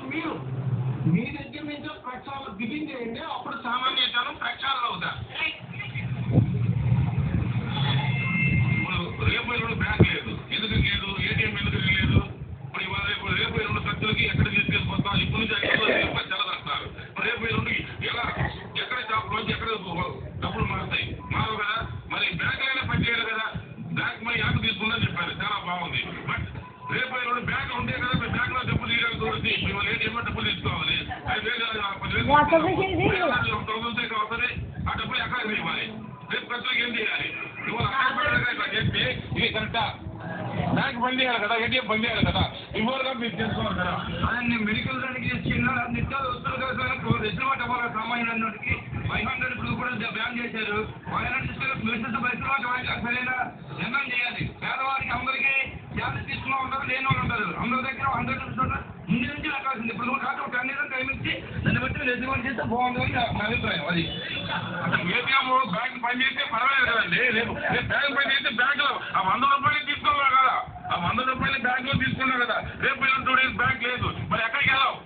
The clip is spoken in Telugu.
మీరు మీ దగ్గర నుంచి ప్రక్షాళన బిగిన్ చేయండి, అప్పుడు సామాన్య జనం ప్రక్షాళన అవుతారు. ఇప్పుడు రేపు ఎల్లుండి బ్యాంక్ లేదు, ఎందుకు లేదు, ఏటీఎం ఎందుకు లేదు, ఇప్పుడు ఇవాళ రేపు ఎల్లుండి ఖర్చులకి ఎక్కడ తీసుకెళ్ళిపోతాం, ఇప్పుడు నుంచి తెలదంటున్నారు. రేపు ఎల్లుండి ఎలా ఎక్కడ షాప్ నుంచి ఎక్కడ డబ్బులు మారుతాయి, మారవు కదా. మరి బ్యాంకులైనా పనిచేయాలి కదా. బ్యాంక్ మనీ యాప్ తీసుకుందని చెప్పారు, చాలా బాగుంది. బట్ రేపు ఎల్లుండి బ్యాంక్ ఉంటే కదా బ్యాంక్ లో డబ్బులు తీయగలుగుతుంది. ఇవాళ ఏటీఎం డబ్బులు తీసుకోవాలి, 5,000 10,000 అవుతుంది. ఆ డబ్బులు ఎక్కడ ఇవ్వాలి, రేపు ఖర్చులకి ఏం చేయాలి? ఇవాళ ఇట్లా చేస్తే ఇది కరెక్టా? బ్యాంక్ బంద్ చేయాలి కదా, ఏటీఎం బంద్ చేయాలి కదా, ఇవ్వాలి మీరు చేసుకోవాలి కదా. అదే మెడికల్ దానికి నిత్యాలు వస్తువులు కదా, రెస్టారెంట్ అవ్వాలి సామాన్యుడికి 500 ఇప్పుడు కూడా బ్యాన్ చేశారు. 500 తీసుకెళ్ళి రెస్టారెంట్ సరైన నిర్ణయం చేయాలి. పేదవారికి అందరికీ ఛార్జెస్ తీసుకున్న ఉంటారు, లేని వాళ్ళు ఉంటారు. అందరి దగ్గర 100 ముందు నుంచి రావాల్సింది. ఇప్పుడు కాదు 10 years టైం ఇచ్చి దాన్ని బట్టి రెస్టారెంట్ చేస్తే బాగుంటుంది నా అభిప్రాయం. అది ఏటీఎం బ్యాంక్ పని చేస్తే పర్వాలేదు కదండి. రేపు బ్యాంక్ పని చేస్తే బ్యాంక్ లో ఆ 100 రూపాయలు తీసుకున్నా కదా, ఆ 100 రూపాయలు బ్యాంక్ లో తీసుకున్నా కదా. రేపు 2 days బ్యాంక్ లేదు, మరి ఎక్కడికి వెళ్ళాలి?